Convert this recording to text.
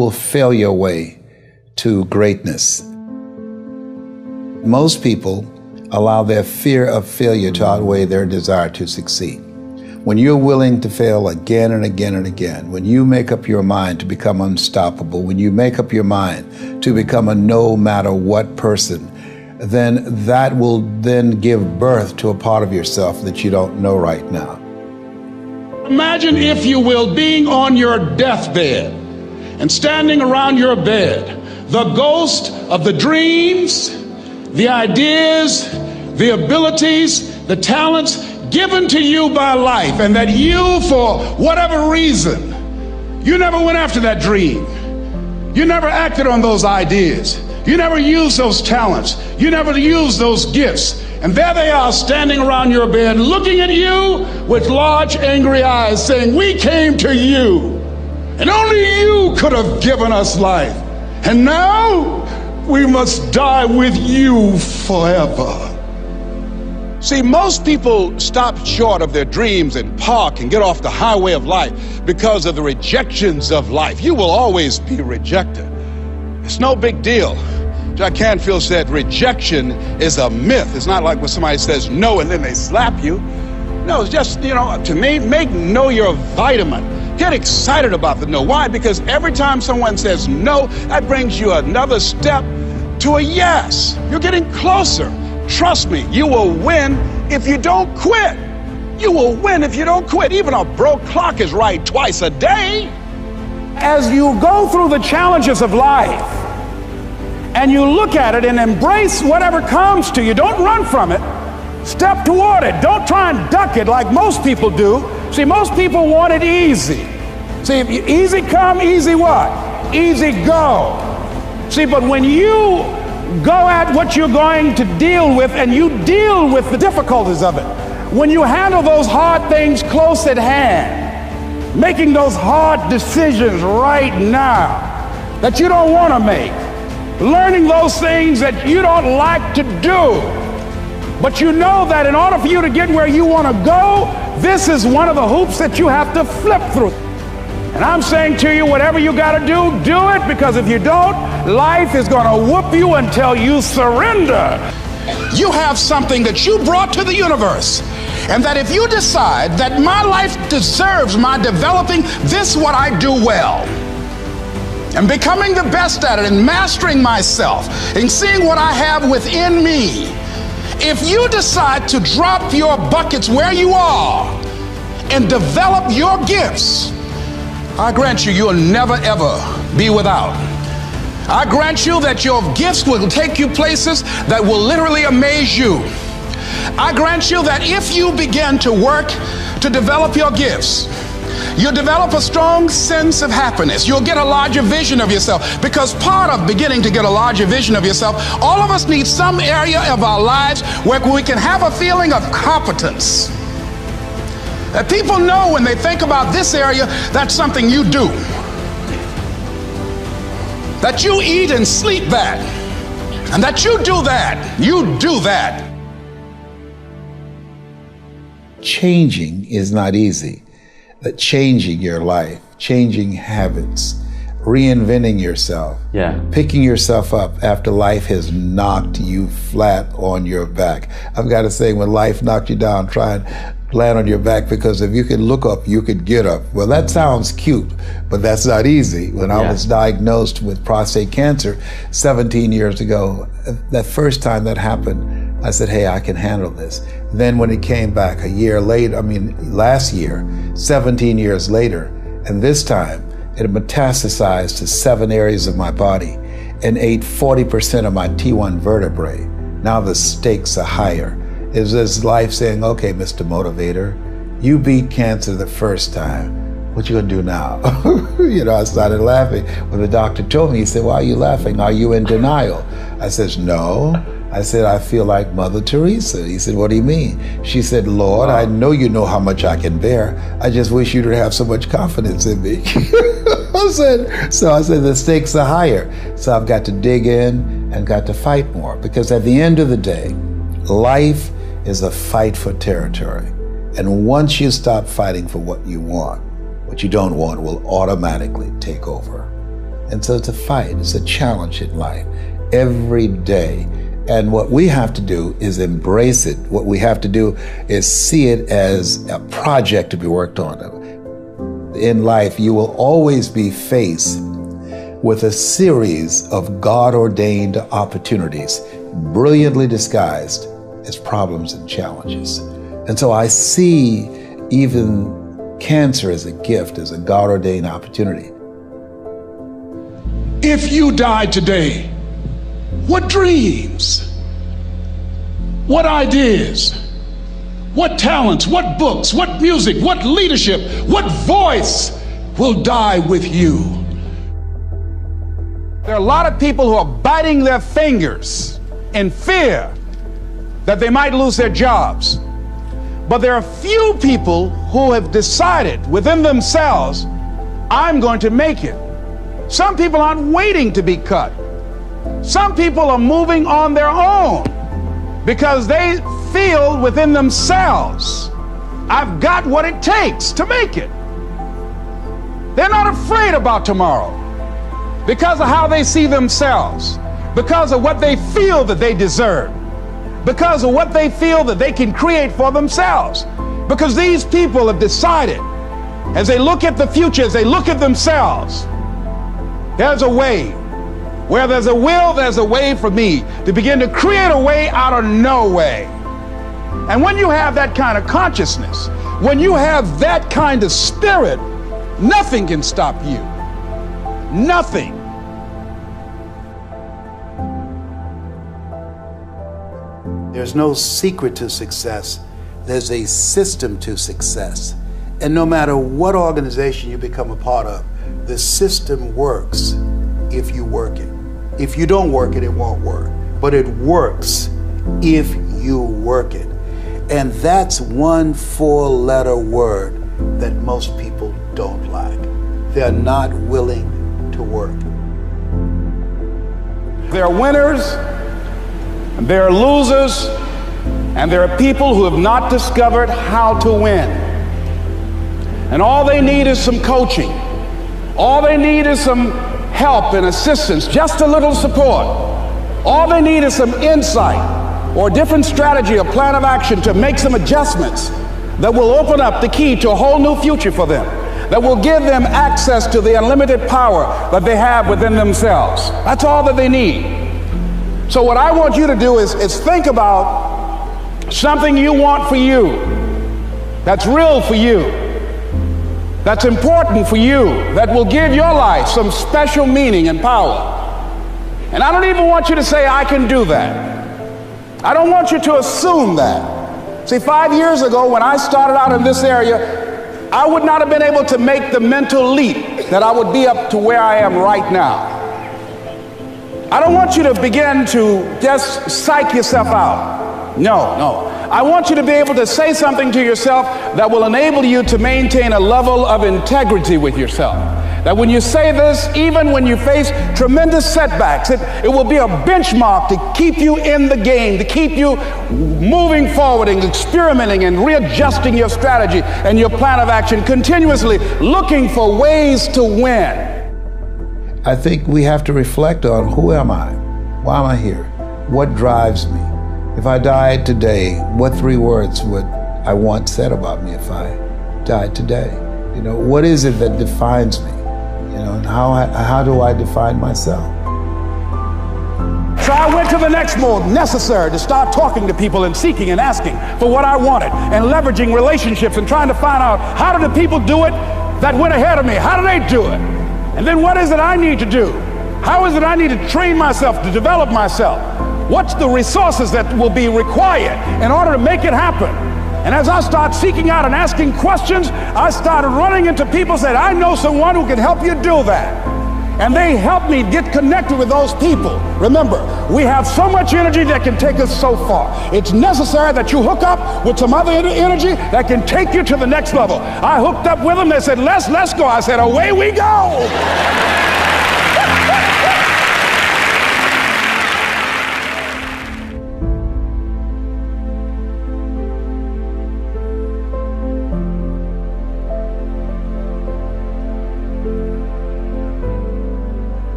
will fail your way to greatness. Most people allow their fear of failure to outweigh their desire to succeed. When you're willing to fail again and again and again, when you make up your mind to become unstoppable, when you make up your mind to become a no matter what person, then that will then give birth to a part of yourself that you don't know right now. Imagine, if you will, being on your deathbed and standing around your bed, the ghost of the dreams, the ideas, the abilities, the talents given to you by life, and that you, for whatever reason, you never went after that dream. You never acted on those ideas. You never used those talents. You never used those gifts. And there they are standing around your bed looking at you with large angry eyes saying, "We came to you, and only you could have given us life. And now we must die with you forever." See, most people stop short of their dreams and park and get off the highway of life because of the rejections of life. You will always be rejected. It's no big deal. Jack Canfield said rejection is a myth. It's not like when somebody says no and then they slap you. No, it's just, to me, make no your vitamin. Get excited about the no. Why? Because every time someone says no, that brings you another step to a yes. You're getting closer. Trust me, you will win if you don't quit. You will win if you don't quit. Even a broke clock is right twice a day. As you go through the challenges of life and you look at it and embrace whatever comes to you, don't run from it. Step toward it. Don't try and duck it like most people do. See, most people want it easy. See, easy come, easy what? Easy go. See, but when you go at what you're going to deal with and you deal with the difficulties of it, when you handle those hard things close at hand, making those hard decisions right now that you don't want to make, learning those things that you don't like to do, but you know that in order for you to get where you want to go, this is one of the hoops that you have to flip through. And I'm saying to you, whatever you got to do it, because if you don't, life is going to whoop you until you surrender. You have something that you brought to the universe, and that if you decide that my life deserves my developing this what I do well, and becoming the best at it, and mastering myself, and seeing what I have within me, if you decide to drop your buckets where you are and develop your gifts, I grant you, you'll never ever be without. I grant you that your gifts will take you places that will literally amaze you. I grant you that if you begin to work to develop your gifts, you'll develop a strong sense of happiness. You'll get a larger vision of yourself, because part of beginning to get a larger vision of yourself, all of us need some area of our lives where we can have a feeling of competence. That people know when they think about this area, that's something you do. That you eat and sleep that. And that you do that. You do that. Changing is not easy. That changing your life, changing habits, reinventing yourself, picking yourself up after life has knocked you flat on your back. I've got to say, when life knocked you down, try and land on your back, because if you could look up, you could get up. Well, that sounds cute, but that's not easy. When I was diagnosed with prostate cancer 17 years ago, that first time that happened, I said, hey, I can handle this. Then when it came back a year later, last year, 17 years later, and this time it metastasized to 7 areas of my body and ate 40% of my T1 vertebrae. Now the stakes are higher. It's this life saying, okay, Mr. Motivator, you beat cancer the first time. What you gonna do now? I started laughing. When the doctor told me, he said, why are you laughing? Are you in denial? I said, no. I said, I feel like Mother Teresa. He said, what do you mean? She said, Lord, I know you know how much I can bear. I just wish you to have so much confidence in me. I said, the stakes are higher. So I've got to dig in and got to fight more, because at the end of the day, life is a fight for territory. And once you stop fighting for what you want, what you don't want will automatically take over. And so it's a fight, it's a challenge in life every day. And what we have to do is embrace it. What we have to do is see it as a project to be worked on. In life, you will always be faced with a series of God-ordained opportunities, brilliantly disguised as problems and challenges. And so I see even cancer as a gift, as a God-ordained opportunity. If you died today, what dreams, what ideas, what talents, what books, what music, what leadership, what voice will die with you? There are a lot of people who are biting their fingers in fear that they might lose their jobs. But there are few people who have decided within themselves, I'm going to make it. Some people aren't waiting to be cut. Some people are moving on their own because they feel within themselves, I've got what it takes to make it. They're not afraid about tomorrow because of how they see themselves, because of what they feel that they deserve, because of what they feel that they can create for themselves. Because these people have decided, as they look at the future, as they look at themselves, there's a way. Where there's a will, there's a way for me to begin to create a way out of no way. And when you have that kind of consciousness, when you have that kind of spirit, nothing can stop you. Nothing. There's no secret to success. There's a system to success. And no matter what organization you become a part of, the system works if you work it. If you don't work it, it won't work. But it works if you work it. And that's one 4-letter word that most people don't like. They're not willing to work. There are winners, and there are losers, and there are people who have not discovered how to win. And all they need is some coaching. All they need is some help and assistance, just a little support. All they need is some insight or a different strategy, a plan of action to make some adjustments that will open up the key to a whole new future for them, that will give them access to the unlimited power that they have within themselves. That's all that they need. So what I want you to do is think about something you want for you, that's real for you, that's important for you, that will give your life some special meaning and power. And I don't even want you to say, I can do that. I don't want you to assume that. See, 5 years ago when I started out in this area, I would not have been able to make the mental leap that I would be up to where I am right now. I don't want you to begin to just psych yourself out. No. I want you to be able to say something to yourself that will enable you to maintain a level of integrity with yourself. That when you say this, even when you face tremendous setbacks, it will be a benchmark to keep you in the game, to keep you moving forward and experimenting and readjusting your strategy and your plan of action, continuously looking for ways to win. I think we have to reflect on, who am I? Why am I here? What drives me? If I died today, what 3 words would I want said about me if I died today? You know, what is it that defines me? You know, and how do I define myself? So I went to the next mode necessary to start talking to people and seeking and asking for what I wanted and leveraging relationships and trying to find out, how do the people do it that went ahead of me? How do they do it? And then what is it I need to do? How is it I need to train myself, to develop myself? What's the resources that will be required in order to make it happen? And as I start seeking out and asking questions, I started running into people who said, I know someone who can help you do that. And they helped me get connected with those people. Remember, we have so much energy that can take us so far. It's necessary that you hook up with some other energy that can take you to the next level. I hooked up with them. They said, let's go. I said, away we go.